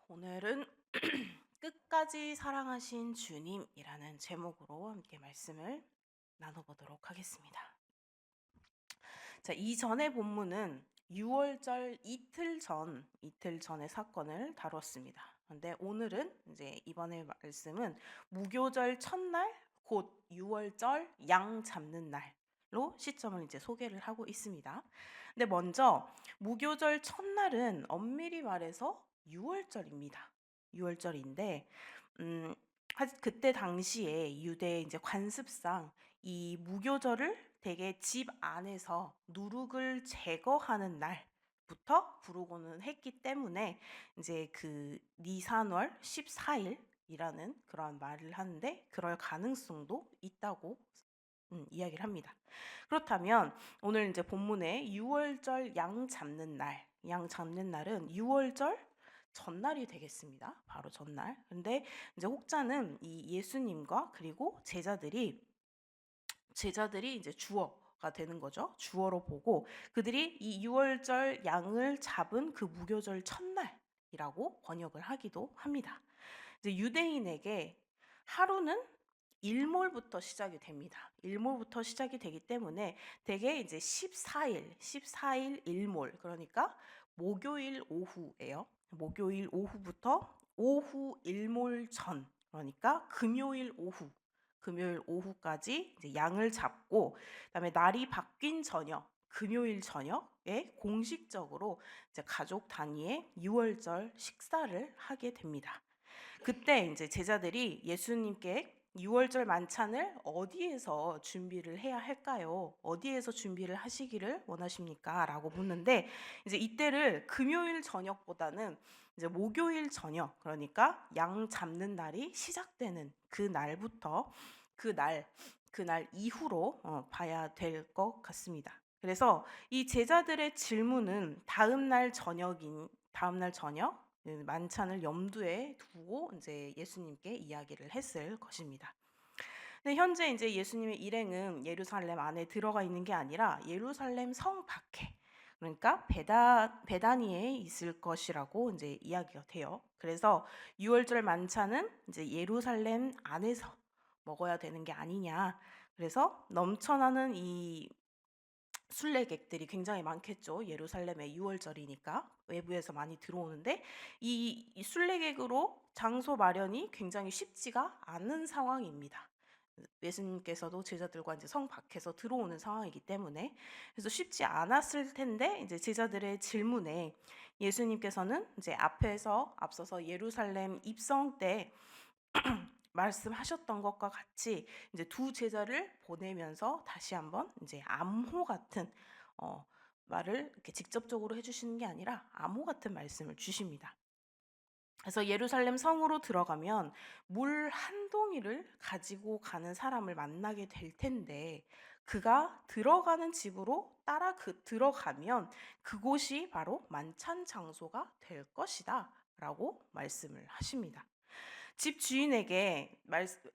오늘은 끝까지 사랑하신 주님이라는 제목으로 함께 말씀을 나눠보도록 하겠습니다. 자, 이전의 본문은 유월절 이틀 전의 사건을 다뤘습니다. 그런데 오늘은 이제 이번에 말씀은 무교절 첫날 곧 유월절 양 잡는 날로 시점을 이제 소개를 하고 있습니다. 근데 먼저 무교절 첫날은 엄밀히 말해서 유월절입니다. 유월절인데 그때 당시에 유대 이제 관습상 이 무교절을 대개 집 안에서 누룩을 제거하는 날부터 부르고는 했기 때문에 이제 그 니산월 14일이라는 그런 말을 하는데 그럴 가능성도 있다고 이야기를 합니다. 그렇다면 오늘 이제 본문에 유월절 양 잡는 날은 유월절 전날이 되겠습니다. 바로 전날. 근데 이제 혹자는 이 예수님과 그리고 제자들이 이제 주어가 되는 거죠. 주어로 보고 그들이 이 유월절 양을 잡은 그 무교절 첫날이라고 번역을 하기도 합니다. 이제 유대인에게 하루는 일몰부터 시작이 됩니다. 일몰부터 시작이 되기 때문에 대개 이제 14일 일몰, 그러니까 목요일 오후예요. 목요일 오후부터 오후 일몰 전, 그러니까 금요일 오후까지 이제 양을 잡고, 그다음에 날이 바뀐 저녁, 금요일 저녁에 공식적으로 이제 가족 단위의 유월절 식사를 하게 됩니다. 그때 이제 제자들이 예수님께 유월절 만찬을 어디에서 준비를 해야 할까요? 어디에서 준비를 하시기를 원하십니까? 라고 묻는데, 이제 이때를 금요일 저녁보다는 이제 목요일 저녁, 그러니까 양 잡는 날이 시작되는 그 날부터 그날 이후로 봐야 될 것 같습니다. 그래서 이 제자들의 질문은 다음 날 저녁 만찬을 염두에 두고 이제 예수님께 이야기를 했을 것입니다. 근데 현재 이제 예수님의 일행은 예루살렘 안에 들어가 있는 게 아니라 예루살렘 성 밖에, 그러니까 베다니에 있을 것이라고 이제 이야기가 돼요. 그래서 유월절 만찬은 이제 예루살렘 안에서 먹어야 되는 게 아니냐. 그래서 넘쳐나는 이 순례객들이 굉장히 많겠죠. 예루살렘의 유월절이니까 외부에서 많이 들어오는데 이 순례객으로 장소 마련이 굉장히 쉽지가 않은 상황입니다. 예수님께서도 제자들과 이제 성 밖에서 들어오는 상황이기 때문에 그래서 쉽지 않았을 텐데 이제 제자들의 질문에 예수님께서는 이제 앞서서 예루살렘 입성 때 말씀하셨던 것과 같이 이제 두 제자를 보내면서 다시 한번 이제 암호 같은 말을 이렇게 직접적으로 해주시는 게 아니라 암호 같은 말씀을 주십니다. 그래서 예루살렘 성으로 들어가면 물 한 동이를 가지고 가는 사람을 만나게 될 텐데 그가 들어가는 집으로 들어가면 그곳이 바로 만찬 장소가 될 것이다 라고 말씀을 하십니다. 집 주인에게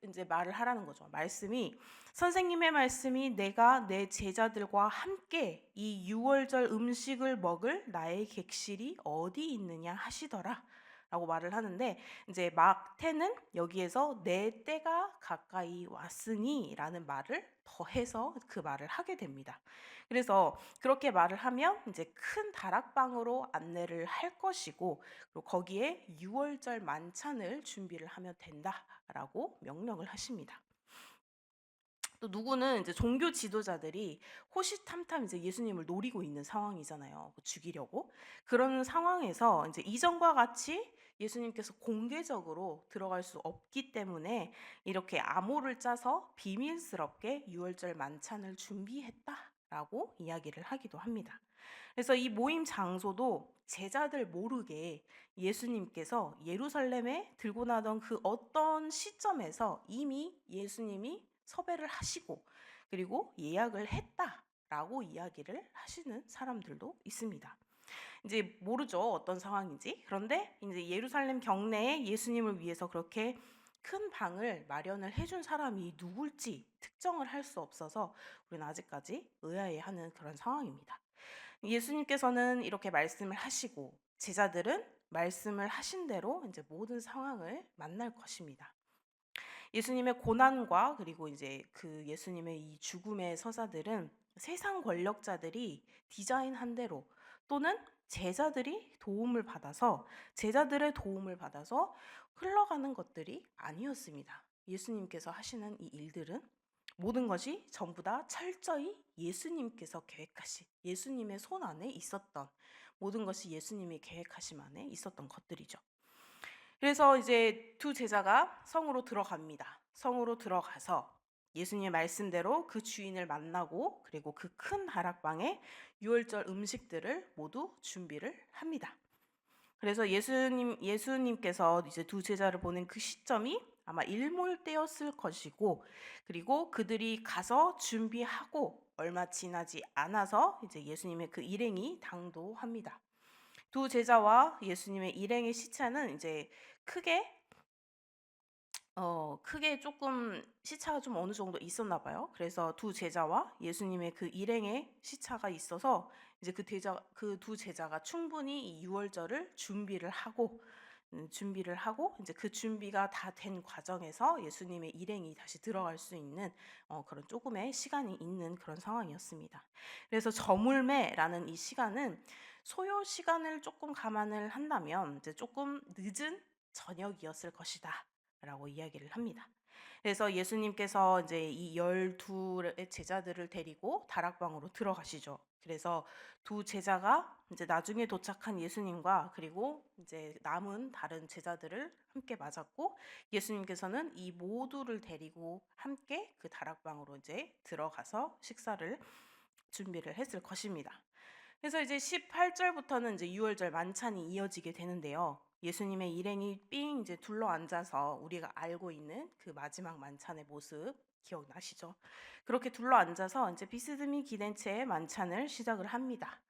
이제 말을 하라는 거죠. 말씀이 선생님의 말씀이 내가 내 제자들과 함께 이 유월절 음식을 먹을 나의 객실이 어디 있느냐 하시더라. 라고 말을 하는데 이제 막태는 여기에서 내 때가 가까이 왔으니 라는 말을 더해서 그 말을 하게 됩니다. 그래서 그렇게 말을 하면 이제 큰 다락방으로 안내를 할 것이고 그리고 거기에 유월절 만찬을 준비를 하면 된다라고 명령을 하십니다. 또 누구는 이제 종교 지도자들이 호시탐탐 이제 예수님을 노리고 있는 상황이잖아요. 뭐 죽이려고. 그런 상황에서 이제 이전과 같이 예수님께서 공개적으로 들어갈 수 없기 때문에 이렇게 암호를 짜서 비밀스럽게 유월절 만찬을 준비했다라고 이야기를 하기도 합니다. 그래서 이 모임 장소도 제자들 모르게 예수님께서 예루살렘에 들고 나던 그 어떤 시점에서 이미 예수님이 섭외를 하시고 그리고 예약을 했다라고 이야기를 하시는 사람들도 있습니다. 이제 모르죠, 어떤 상황인지. 그런데 이제 예루살렘 경내에 예수님을 위해서 그렇게 큰 방을 마련을 해준 사람이 누굴지 특정을 할 수 없어서 우리는 아직까지 의아해하는 그런 상황입니다. 예수님께서는 이렇게 말씀을 하시고 제자들은 말씀을 하신 대로 이제 모든 상황을 만날 것입니다. 예수님의 고난과 그리고 이제 그 예수님의 이 죽음의 서사들은 세상 권력자들이 디자인한 대로 또는 제자들의 도움을 받아서 흘러가는 것들이 아니었습니다. 예수님께서 하시는 이 일들은 모든 것이 전부 다 철저히 예수님께서 계획하신, 예수님의 손 안에 있었던, 모든 것이 예수님이 계획하심 안에 있었던 것들이죠. 그래서 이제 두 제자가 성으로 들어갑니다. 성으로 들어가서 예수님의 말씀대로 그 주인을 만나고 그리고 그 큰 다락방에 유월절 음식들을 모두 준비를 합니다. 그래서 예수님께서 이제 두 제자를 보낸 그 시점이 아마 일몰 때였을 것이고, 그리고 그들이 가서 준비하고 얼마 지나지 않아서 이제 예수님의 그 일행이 당도합니다. 두 제자와 예수님의 일행의 시차는 이제 크게 조금 시차가 좀 어느 정도 있었나 봐요. 그래서 두 제자와 예수님의 그 일행의 시차가 있어서 이제 그 두 제자가 충분히 이 유월절을 준비를 하고 이제 그 준비가 다 된 과정에서 예수님의 일행이 다시 들어갈 수 있는 그런 조금의 시간이 있는 그런 상황이었습니다. 그래서 저물매라는 이 시간은 소요 시간을 조금 감안을 한다면 이제 조금 늦은 저녁이었을 것이다. 라고 이야기를 합니다. 그래서 예수님께서 이제 이 12의 제자들을 데리고 다락방으로 들어가시죠. 그래서 두 제자가 이제 나중에 도착한 예수님과 그리고 이제 남은 다른 제자들을 함께 맞았고, 예수님께서는 이 모두를 데리고 함께 그 다락방으로 이제 들어가서 식사를 준비를 했을 것입니다. 그래서 이제 18절부터는 이제 유월절 만찬이 이어지게 되는데요. 예수님의 일행이 삥 이제 둘러 앉아서 우리가 알고 있는 그 마지막 만찬의 모습 기억나시죠? 그렇게 둘러 앉아서 이제 비스듬히 기댄 채 만찬을 시작을 합니다.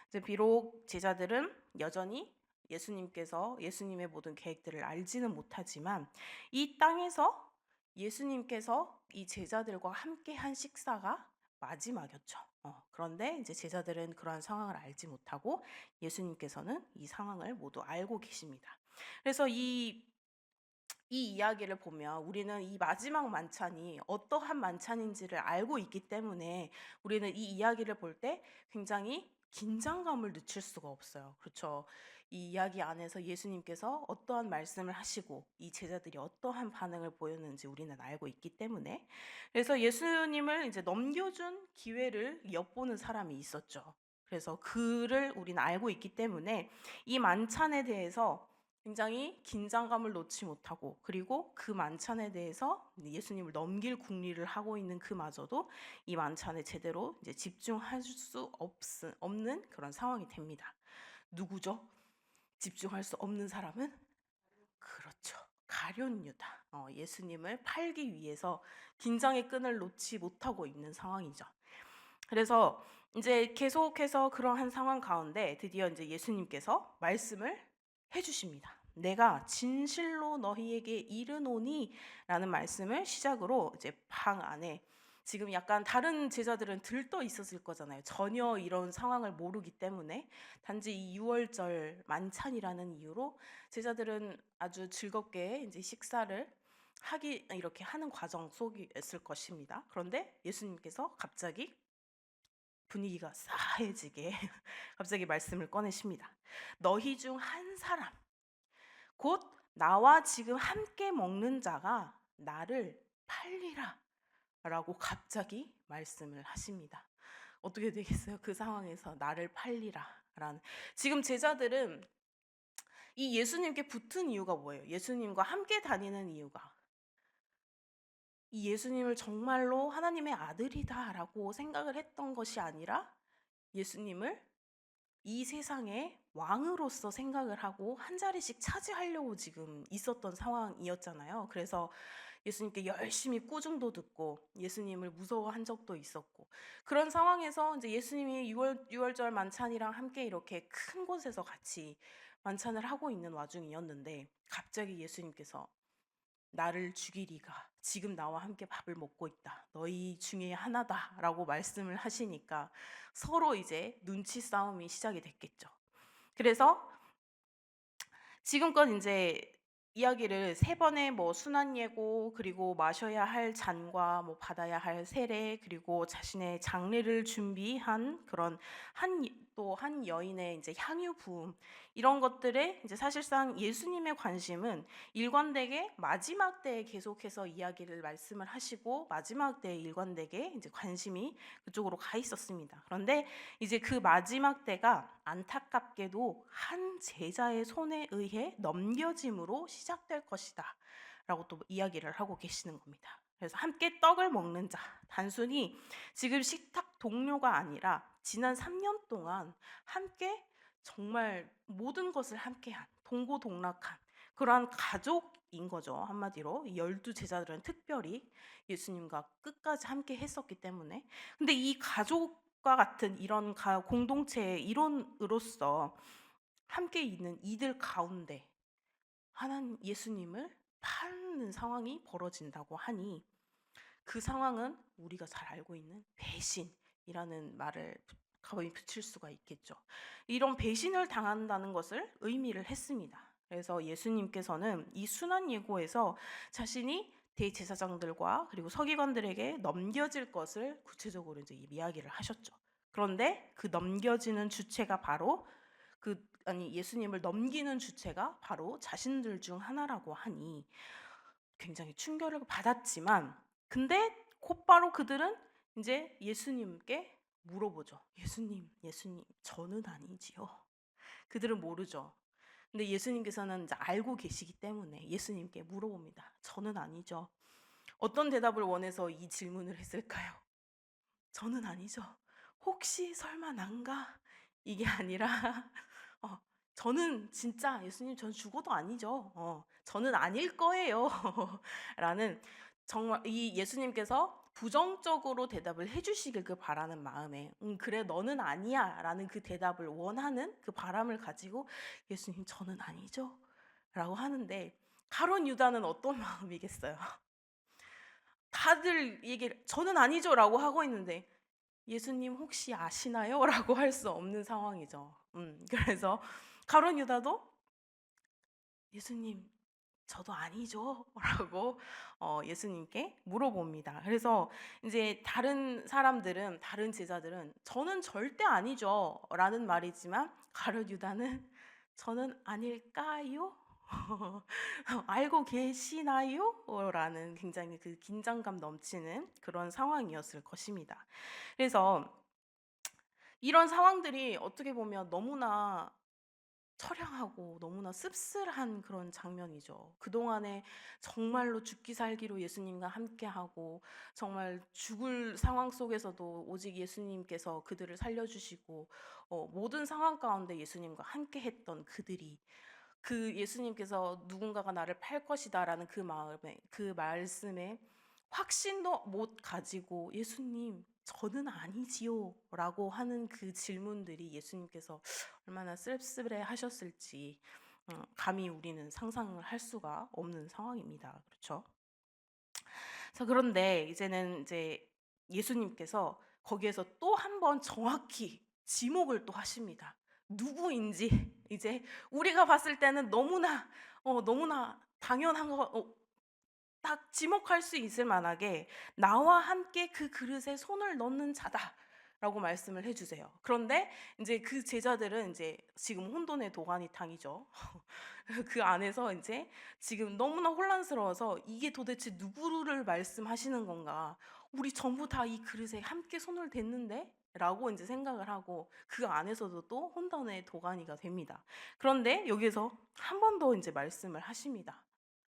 이제 비록 제자들은 여전히 예수님의 모든 계획들을 알지는 못하지만 이 땅에서 예수님께서 이 제자들과 함께 한 식사가 마지막이었죠. 그런데 이제 제자들은 그러한 상황을 알지 못하고 예수님께서는 이 상황을 모두 알고 계십니다. 그래서 이 이야기를 보면 우리는 이 마지막 만찬이 어떠한 만찬인지를 알고 있기 때문에 우리는 이 이야기를 볼 때 굉장히 긴장감을 늦출 수가 없어요. 그렇죠? 이 이야기 안에서 예수님께서 어떠한 말씀을 하시고 이 제자들이 어떠한 반응을 보였는지 우리는 알고 있기 때문에, 그래서 예수님을 이제 넘겨준 기회를 엿보는 사람이 있었죠. 그래서 그를 우리는 알고 있기 때문에 이 만찬에 대해서 굉장히 긴장감을 놓지 못하고, 그리고 그 만찬에 대해서 예수님을 넘길 궁리를 하고 있는 그마저도 이 만찬에 제대로 이제 집중할 수 없는 그런 상황이 됩니다. 누구죠? 집중할 수 없는 사람은? 그렇죠. 가룟 유다. 예수님을 팔기 위해서 긴장의 끈을 놓지 못하고 있는 상황이죠. 그래서 이제 계속해서 그러한 상황 가운데 드디어 이제 예수님께서 말씀을 해주십니다. 내가 진실로 너희에게 이르노니라는 말씀을 시작으로 이제 방 안에, 지금 약간 다른 제자들은 들떠 있었을 거잖아요. 전혀 이런 상황을 모르기 때문에 단지 이 유월절 만찬이라는 이유로 제자들은 아주 즐겁게 이제 식사를 이렇게 하는 과정 속이었을 것입니다. 그런데 예수님께서 갑자기 분위기가 싸해지게 갑자기 말씀을 꺼내십니다. 너희 중 한 사람, 곧 나와 지금 함께 먹는 자가 나를 팔리라 라고 갑자기 말씀을 하십니다. 어떻게 되겠어요? 그 상황에서 나를 팔리라 라는, 지금 제자들은 이 예수님께 붙은 이유가 뭐예요? 예수님과 함께 다니는 이유가 이 예수님을 정말로 하나님의 아들이다라고 생각을 했던 것이 아니라 예수님을 이 세상의 왕으로서 생각을 하고 한 자리씩 차지하려고 지금 있었던 상황이었잖아요. 그래서 예수님께 열심히 꾸중도 듣고 예수님을 무서워한 적도 있었고, 그런 상황에서 이제 예수님이 유월절 만찬이랑 함께 이렇게 큰 곳에서 같이 만찬을 하고 있는 와중이었는데 갑자기 예수님께서 나를 죽이리가 지금 나와 함께 밥을 먹고 있다. 너희 중에 하나다라고 말씀을 하시니까 서로 이제 눈치 싸움이 시작이 됐겠죠. 그래서 지금껏 인제 이야기를 세 번의 뭐 순환 예고, 그리고 마셔야 할 잔과 뭐 받아야 할 세례, 그리고 자신의 장례를 준비한 그런 또 한 여인의 인제 향유 부음, 이런 것들에 인제 사실상 예수님의 관심은 일관되게 마지막 때에 계속해서 이야기를 말씀을 하시고, 마지막 때에 일관되게 인제 관심이 그쪽으로 가 있었습니다. 그런데 이제 그 마지막 때가 안타깝게도 한 제자의 손에 의해 넘겨짐으로 시작될 것이다 라고 또 이야기를 하고 계시는 겁니다. 그래서 함께 떡을 먹는 자, 단순히 지금 식탁 동료가 아니라 지난 3년 동안 함께 정말 모든 것을 함께한, 동고동락한 그러한 가족인 거죠. 한마디로 이 12 제자들은 특별히 예수님과 끝까지 함께 했었기 때문에. 근데 이 가족과 같은 이런 공동체의 일원으로서 함께 있는 이들 가운데 하나님 예수님을 파는 상황이 벌어진다고 하니, 그 상황은 우리가 잘 알고 있는 배신이라는 말을 거의 붙일 수가 있겠죠. 이런 배신을 당한다는 것을 의미를 했습니다. 그래서 예수님께서는 이 순환 예고에서 자신이 대제사장들과 그리고 서기관들에게 넘겨질 것을 구체적으로 이제 이야기를 하셨죠. 그런데 그 넘겨지는 주체가 바로 예수님을 넘기는 주체가 바로 자신들 중 하나라고 하니 굉장히 충격을 받았지만, 근데 곧바로 그들은 이제 예수님께 물어보죠. 예수님, 예수님, 저는 아니지요. 그들은 모르죠. 근데 예수님께서는 이제 알고 계시기 때문에 예수님께 물어봅니다. 저는 아니죠. 어떤 대답을 원해서 이 질문을 했을까요? 저는 아니죠. 혹시 설마 난가? 이게 아니라 어, 저는 진짜 예수님 전 죽어도 아니죠. 저는 아닐 거예요. 라는, 정말 이 예수님께서 부정적으로 대답을 해주시길 그 바라는 마음에 그래 너는 아니야 라는 그 대답을 원하는 그 바람을 가지고 예수님 저는 아니죠 라고 하는데, 가룟 유다는 어떤 마음이겠어요? 다들 얘기를 저는 아니죠 라고 하고 있는데 예수님 혹시 아시나요? 라고 할 수 없는 상황이죠. 그래서 가룟 유다도 예수님 저도 아니죠 라고 예수님께 물어봅니다. 그래서 이제 다른 사람들은, 다른 제자들은 저는 절대 아니죠 라는 말이지만, 가룟 유다는 저는 아닐까요? 알고 계시나요? 라는 굉장히 그 긴장감 넘치는 그런 상황이었을 것입니다. 그래서 이런 상황들이 어떻게 보면 너무나 처량하고 너무나 씁쓸한 그런 장면이죠. 그동안에 정말로 죽기 살기로 예수님과 함께하고, 정말 죽을 상황 속에서도 오직 예수님께서 그들을 살려주시고, 모든 상황 가운데 예수님과 함께했던 그들이, 그 예수님께서 누군가가 나를 팔 것이다라는 그 마음에, 그 말씀에 확신도 못 가지고 예수님 저는 아니지요 라고 하는 그 질문들이 예수님께서 얼마나 쓸쓸해 하셨을지 감히 우리는 상상을 할 수가 없는 상황입니다. 그렇죠? 자, 그런데 이제는 이제 예수님께서 거기에서 또 한 번 정확히 지목을 또 하십니다. 누구인지 이제 우리가 봤을 때는 너무나 당연한 딱 지목할 수 있을 만하게 나와 함께 그 그릇에 손을 넣는 자다라고 말씀을 해주세요. 그런데 이제 그 제자들은 이제 지금 혼돈의 도가니탕이죠. 그 안에서 이제 지금 너무나 혼란스러워서 이게 도대체 누구를 말씀하시는 건가? 우리 전부 다 이 그릇에 함께 손을 댔는데? 라고 이제 생각을 하고 그 안에서도 또 혼돈의 도가니가 됩니다. 그런데 여기에서 한 번 더 이제 말씀을 하십니다.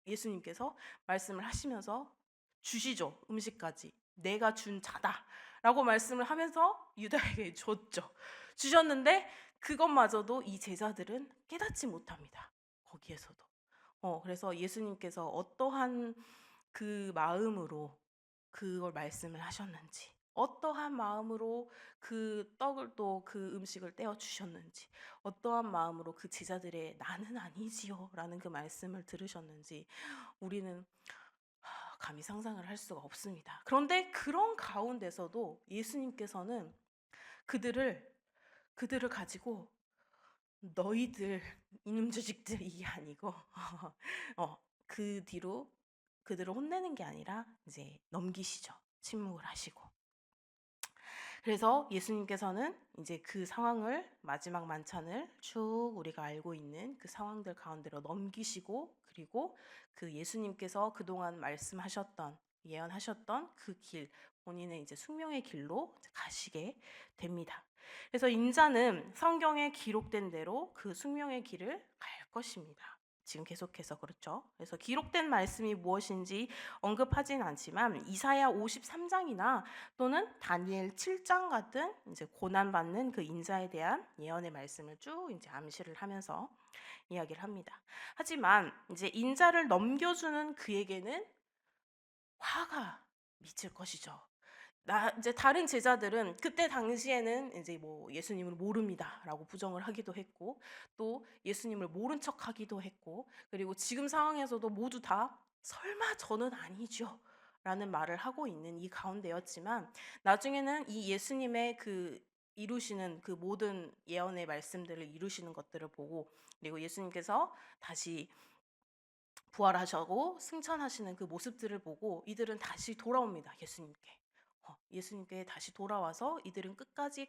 예수님께서 말씀을 하시면서 주시죠. 음식까지. 내가 준 자다라고 말씀을 하면서 유다에게 줬죠. 주셨는데 그것마저도 이 제자들은 깨닫지 못합니다. 거기에서도. 그래서 예수님께서 어떠한 그 마음으로 그걸 말씀을 하셨는지, 어떠한 마음으로 그 떡을 또 그 음식을 떼어 주셨는지, 어떠한 마음으로 그 제자들의 나는 아니지요 라는 그 말씀을 들으셨는지 우리는 감히 상상을 할 수가 없습니다. 그런데 그런 가운데서도 예수님께서는 그들을 가지고 너희들 이놈 자식들 이게 아니고 그 뒤로 그들을 혼내는 게 아니라 이제 넘기시죠. 침묵을 하시고. 그래서 예수님께서는 이제 그 상황을 마지막 만찬을 쭉 우리가 알고 있는 그 상황들 가운데로 넘기시고 그리고 그 예수님께서 그동안 말씀하셨던 예언하셨던 그 길, 본인의 이제 숙명의 길로 가시게 됩니다. 그래서 인자는 성경에 기록된 대로 그 숙명의 길을 갈 것입니다. 지금 계속해서 그렇죠. 그래서 기록된 말씀이 무엇인지 언급하진 않지만 이사야 53장이나 또는 다니엘 7장 같은 이제 고난 받는 그 인자에 대한 예언의 말씀을 쭉 이제 암시를 하면서 이야기를 합니다. 하지만 이제 인자를 넘겨주는 그에게는 화가 미칠 것이죠. 이제 다른 제자들은 그때 당시에는 이제 뭐 예수님을 모릅니다라고 부정을 하기도 했고 또 예수님을 모른 척하기도 했고 그리고 지금 상황에서도 모두 다 설마 저는 아니죠. 라는 말을 하고 있는 이 가운데였지만 나중에는 이 예수님의 그 이루시는 그 모든 예언의 말씀들을 이루시는 것들을 보고 그리고 예수님께서 다시 부활하시고 승천하시는 그 모습들을 보고 이들은 다시 돌아옵니다. 예수님께 다시 돌아와서 이들은 끝까지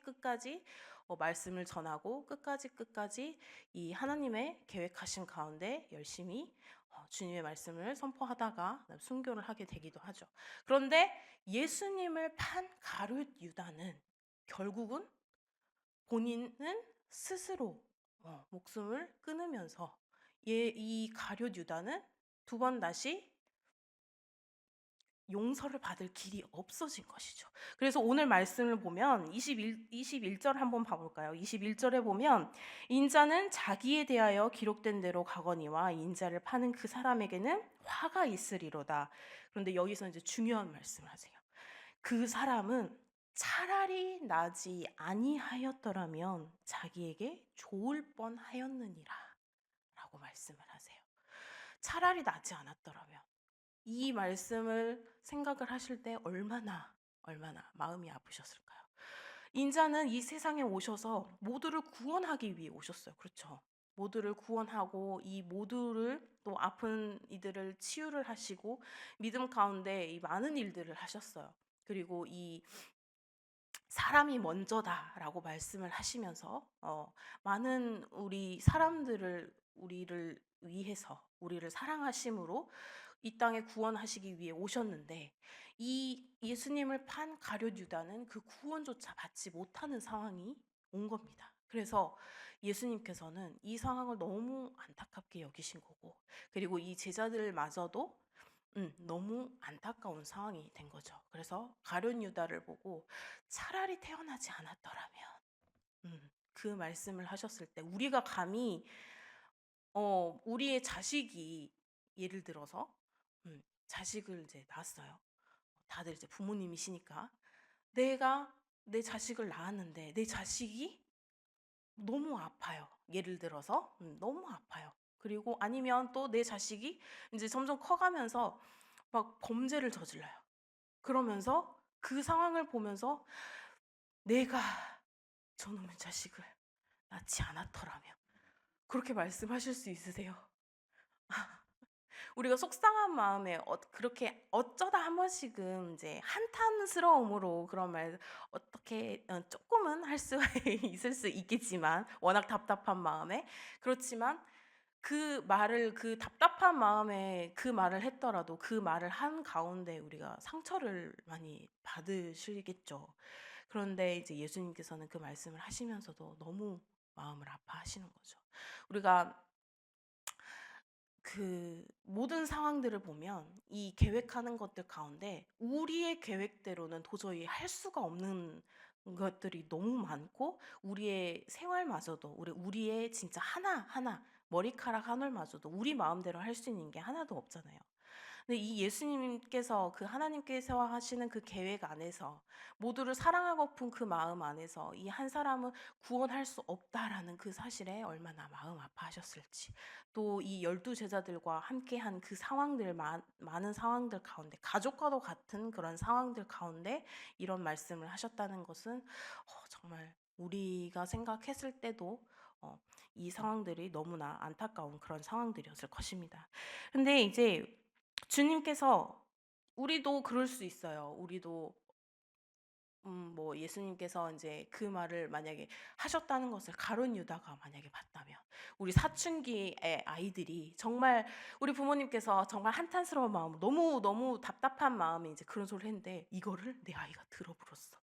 말씀을 전하고 끝까지 이 하나님의 계획하신 가운데 열심히 주님의 말씀을 선포하다가 순교를 하게 되기도 하죠. 그런데 예수님을 판 가룟 유다는 결국은 본인은 스스로 목숨을 끊으면서 이 가룟 유다는 두 번 다시 용서를 받을 길이 없어진 것이죠. 그래서 오늘 말씀을 보면 21절 한번 봐볼까요? 21절에 보면 인자는 자기에 대하여 기록된 대로 가거니와 인자를 파는 그 사람에게는 화가 있으리로다. 그런데 여기서 이제 중요한 말씀을 하세요. 그 사람은 차라리 나지 아니하였더라면 자기에게 좋을 뻔하였느니라 라고 말씀을 하세요. 차라리 나지 않았더라면 이 말씀을 생각을 하실 때 얼마나 마음이 아프셨을까요? 인자는 이 세상에 오셔서 모두를 구원하기 위해 오셨어요. 그렇죠? 모두를 구원하고 이 모두를 또 아픈 이들을 치유를 하시고 믿음 가운데 이 많은 일들을 하셨어요. 그리고 이 사람이 먼저다라고 말씀을 하시면서 많은 우리 사람들을 우리를 위해서 우리를 사랑하심으로 이 땅에 구원하시기 위해 오셨는데 이 예수님을 판 가룟 유다는 그 구원조차 받지 못하는 상황이 온 겁니다. 그래서 예수님께서는 이 상황을 너무 안타깝게 여기신 거고 그리고 이 제자들마저도 너무 안타까운 상황이 된 거죠. 그래서 가룟 유다를 보고 차라리 태어나지 않았더라면 그 말씀을 하셨을 때 우리가 감히 우리의 자식이 예를 들어서 자식을 이제 낳았어요. 다들 이제 부모님이시니까 내가 내 자식을 낳았는데 내 자식이 너무 아파요. 예를 들어서 너무 아파요. 그리고 아니면 또 내 자식이 이제 점점 커가면서 막 범죄를 저질러요. 그러면서 그 상황을 보면서 내가 저놈의 자식을 낳지 않았더라면 그렇게 말씀하실 수 있으세요? 우리가 속상한 마음에 그렇게 어쩌다 한 번씩은 이제 한탄스러움으로 그런 말 어떻게 조금은 할 수 있을 수 있겠지만 워낙 답답한 마음에 그렇지만 그 말을 그 답답한 마음에 그 말을 했더라도 그 말을 한 가운데 우리가 상처를 많이 받으시겠죠. 그런데 이제 예수님께서는 그 말씀을 하시면서도 너무 마음을 아파하시는 거죠. 우리가 그 모든 상황들을 보면 이 계획하는 것들 가운데 우리의 계획대로는 도저히 할 수가 없는 것들이 너무 많고 우리의 생활마저도 우리의 진짜 하나하나 머리카락 한 올마저도 우리 마음대로 할 수 있는 게 하나도 없잖아요. 근데 이 예수님께서 그 하나님께서 하시는 그 계획 안에서 모두를 사랑하고픈 그 마음 안에서 이 한 사람은 구원할 수 없다라는 그 사실에 얼마나 마음 아파하셨을지 또 이 12제자들과 함께한 그 상황들 많은 상황들 가운데 가족과도 같은 그런 상황들 가운데 이런 말씀을 하셨다는 것은 정말 우리가 생각했을 때도 어, 이 상황들이 너무나 안타까운 그런 상황들이었을 것입니다. 근데 이제 주님께서 우리도 그럴 수 있어요. 우리도 뭐 예수님께서 이제 그 말을 만약에 하셨다는 것을 가룟 유다가 만약에 봤다면, 우리 사춘기의 아이들이 정말 우리 부모님께서 정말 한탄스러운 마음, 너무 답답한 마음에 이제 그런 소리를 했는데 이거를 내 아이가 들어버렸어.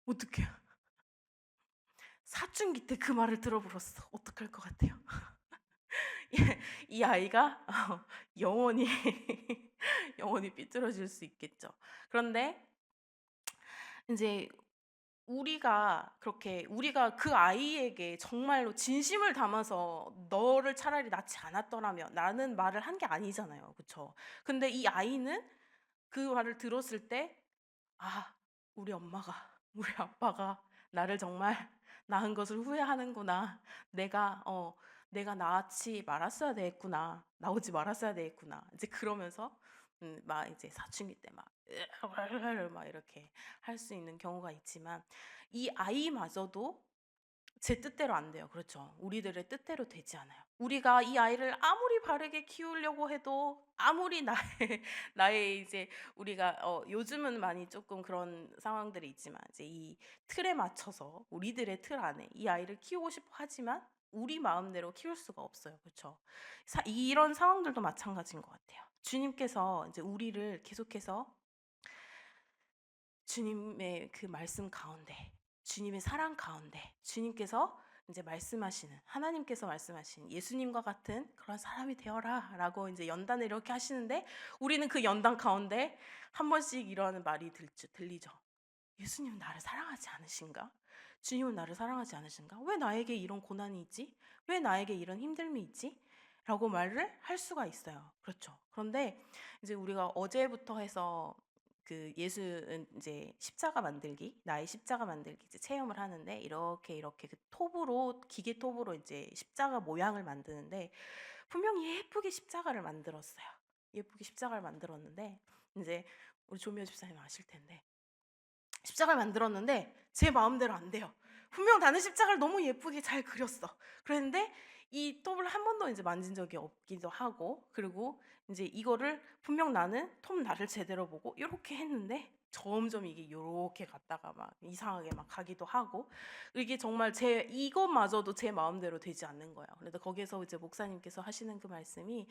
어떡해. 사춘기 때 그 말을 들어버렸어. 어떡할 것 같아요? 이 아이가 영원히 영원히 삐뚤어질 수 있겠죠. 그런데 이제 우리가 그 아이에게 정말로 진심을 담아서 "너를 차라리 낳지 않았더라면" 라는 말을 한 게 아니잖아요. 그쵸? 근데 이 아이는 그 말을 들었을 때 '아, 우리 엄마가 우리 아빠가 나를 정말 낳은 것을 후회하는구나. 내가 내가 낳지 말았어야 되겠구나. 나오지 말았어야 되겠구나.' 이제 그러면서 막 이제 사춘기 때 막 막 이렇게 할 수 있는 경우가 있지만, 이 아이마저도 제 뜻대로 안 돼요. 그렇죠. 우리들의 뜻대로 되지 않아요. 우리가 이 아이를 아무리 바르게 키우려고 해도, 아무리 나의 나의 이제 우리가 요즘은 많이 조금 그런 상황들이 있지만, 이제 이 틀에 맞춰서 우리들의 틀 안에 이 아이를 키우고 싶어 하지만 우리 마음대로 키울 수가 없어요. 그렇죠. 이런 상황들도 마찬가지인 것 같아요. 주님께서 이제 우리를 계속해서 주님의 그 말씀 가운데, 주님의 사랑 가운데, 주님께서 이제 말씀하시는, 하나님께서 말씀하신 예수님과 같은 그런 사람이 되어라 라고 이제 연단을 이렇게 하시는데, 우리는 그 연단 가운데 한 번씩 이러는 말이 들리죠. 예수님은 나를 사랑하지 않으신가? 주님은 나를 사랑하지 않으신가? 왜 나에게 이런 고난이 있지? 왜 나에게 이런 힘듦이 있지? 라고 말을 할 수가 있어요. 그렇죠. 그런데 이제 우리가 어제부터 해서 그 예수는 이제 십자가 만들기, 나의 십자가 만들기 이제 체험을 하는데, 이렇게 그 톱으로, 기계 톱으로 이제 십자가 모양을 만드는데, 분명히 예쁘게 십자가를 만들었어요. 예쁘게 십자가를 만들었는데, 이제 우리 조미호 집사님 아실 텐데, 십자가를 만들었는데 제 마음대로 안 돼요. 분명 나는 십자가를 너무 예쁘게 잘 그렸어. 그랬는데 이 톱을 한 번도 이제 만진 적이 없기도 하고, 그리고 이제 이거를 분명 나는 톱 나를 제대로 보고 이렇게 했는데 점점 이게 요렇게 갔다가 막 이상하게 막 가기도 하고, 이게 정말 제 이것마저도 제 마음대로 되지 않는 거예요. 그래서 거기에서 이제 목사님께서 하시는 그 말씀이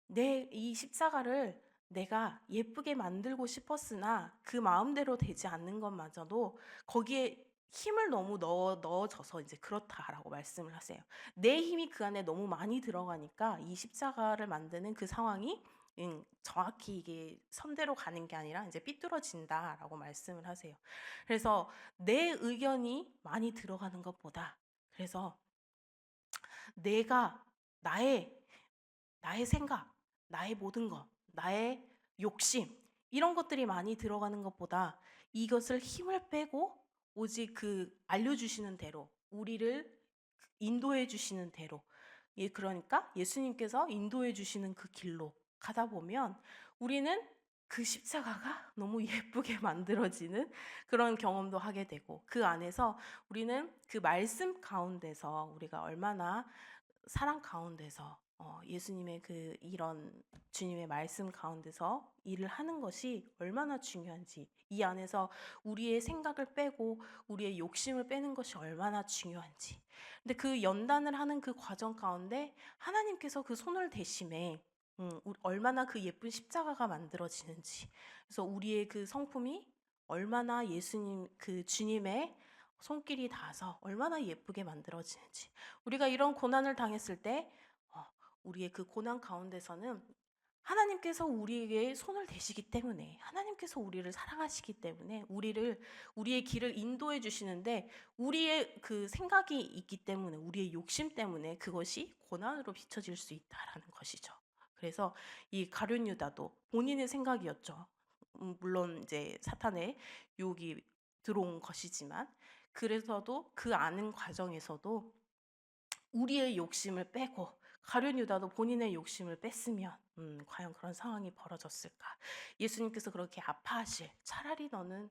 내 이 십자가를 내가 예쁘게 만들고 싶었으나 그 마음대로 되지 않는 것마저도 거기에 힘을 너무 넣어져서 이제 그렇다라고 말씀을 하세요. 내 힘이 그 안에 너무 많이 들어가니까 이 십자가를 만드는 그 상황이 정확히 이게 선대로 가는 게 아니라 이제 삐뚤어진다라고 말씀을 하세요. 그래서 내 의견이 많이 들어가는 것보다, 그래서 내가 나의 생각, 나의 모든 것, 나의 욕심, 이런 것들이 많이 들어가는 것보다 이것을 힘을 빼고 오직 그 알려주시는 대로, 우리를 인도해 주시는 대로, 그러니까 예수님께서 인도해 주시는 그 길로 가다 보면 우리는 그 십자가가 너무 예쁘게 만들어지는 그런 경험도 하게 되고, 그 안에서 우리는 그 말씀 가운데서 우리가 얼마나 사랑 가운데서 예수님의 그 이런 주님의 말씀 가운데서 일을 하는 것이 얼마나 중요한지, 이 안에서 우리의 생각을 빼고 우리의 욕심을 빼는 것이 얼마나 중요한지. 근데 그 연단을 하는 그 과정 가운데 하나님께서 그 손을 대심에 얼마나 그 예쁜 십자가가 만들어지는지, 그래서 우리의 그 성품이 얼마나 예수님 그 주님의 손길이 닿아서 얼마나 예쁘게 만들어지는지, 우리가 이런 고난을 당했을 때 우리의 그 고난 가운데서는 하나님께서 우리에게 손을 대시기 때문에, 하나님께서 우리를 사랑하시기 때문에 우리의 길을 인도해 주시는데, 우리의 그 생각이 있기 때문에, 우리의 욕심 때문에 그것이 고난으로 비춰질 수 있다라는 것이죠. 그래서 이 가룟 유다도 본인의 생각이었죠. 물론 이제 사탄의 유혹이 들어온 것이지만, 그래서도 그 아는 과정에서도 우리의 욕심을 빼고 가룟 유다도 본인의 욕심을 뺐으면 과연 그런 상황이 벌어졌을까? 예수님께서 그렇게 아파하실, 차라리 너는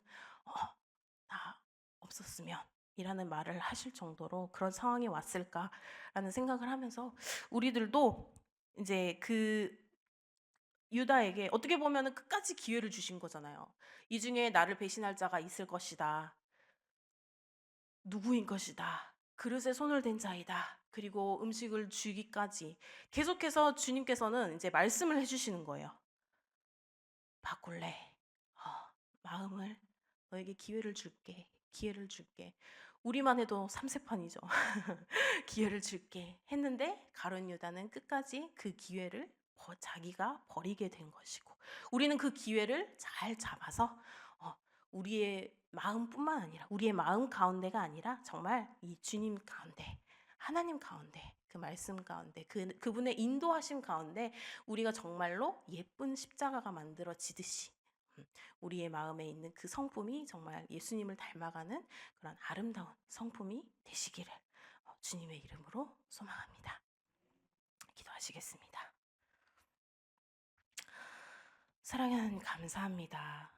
나 없었으면, 이라는 말을 하실 정도로 그런 상황이 왔을까라는 생각을 하면서 우리들도 이제 그 유다에게 어떻게 보면은 끝까지 기회를 주신 거잖아요. "이 중에 나를 배신할 자가 있을 것이다. 누구인 것이다. 그릇에 손을 댄 자이다." 그리고 음식을 주기까지 계속해서 주님께서는 이제 말씀을 해 주시는 거예요. "바꿀래. 마음을 너에게 기회를 줄게. 기회를 줄게." 우리만 해도 삼세판이죠. "기회를 줄게." 했는데 가룟 유다는 끝까지 그 기회를 자기가 버리게 된 것이고, 우리는 그 기회를 잘 잡아서 어 우리의 마음뿐만 아니라, 우리의 마음 가운데가 아니라 정말 이 주님 가운데, 하나님 가운데, 그 말씀 가운데, 그분의 인도하심 가운데 우리가 정말로 예쁜 십자가가 만들어지듯이 우리의 마음에 있는 그 성품이 정말 예수님을 닮아가는 그런 아름다운 성품이 되시기를 주님의 이름으로 소망합니다. 기도하시겠습니다. 사랑하는 감사합니다.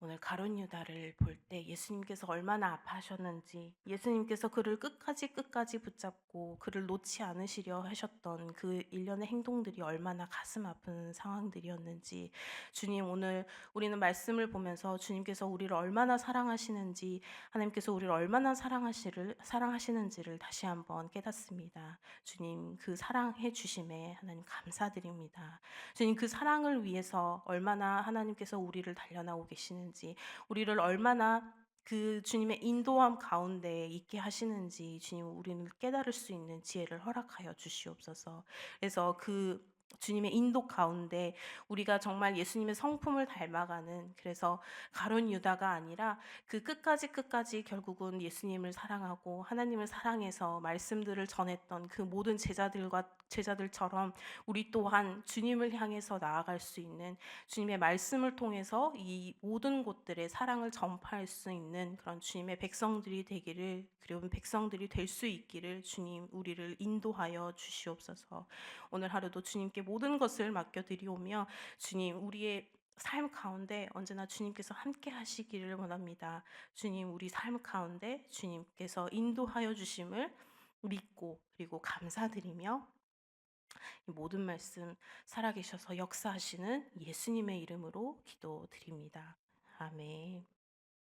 오늘 가룟 유다를 볼 때 예수님께서 얼마나 아파하셨는지, 예수님께서 그를 끝까지 붙잡고 그를 놓지 않으시려 하셨던 그 일련의 행동들이 얼마나 가슴 아픈 상황들이었는지, 주님, 오늘 우리는 말씀을 보면서 주님께서 우리를 얼마나 사랑하시는지, 하나님께서 우리를 얼마나 사랑하시는지를 다시 한번 깨닫습니다. 주님, 그 사랑해 주심에 하나님 감사드립니다. 주님, 그 사랑을 위해서 얼마나 하나님께서 우리를 달려나오고 계시는지, 우리를 얼마나 그 주님의 인도함 가운데 있게 하시는지 주님, 우리는 깨달을 수 있는 지혜를 허락하여 주시옵소서. 그래서 그 주님의 인도 가운데 우리가 정말 예수님의 성품을 닮아가는, 그래서 가룟 유다가 아니라 그 끝까지 결국은 예수님을 사랑하고 하나님을 사랑해서 말씀들을 전했던 그 모든 제자들처럼 우리 또한 주님을 향해서 나아갈 수 있는, 주님의 말씀을 통해서 이 모든 곳들에 사랑을 전파할 수 있는 그런 주님의 백성들이 되기를, 그리고 백성들이 될 수 있기를 주님, 우리를 인도하여 주시옵소서. 오늘 하루도 주님께 모든 것을 맡겨드리오며 주님, 우리의 삶 가운데 언제나 주님께서 함께 하시기를 원합니다. 주님, 우리 삶 가운데 주님께서 인도하여 주심을 믿고 그리고 감사드리며 이 모든 말씀 살아계셔서 역사하시는 예수님의 이름으로 기도드립니다. 아멘.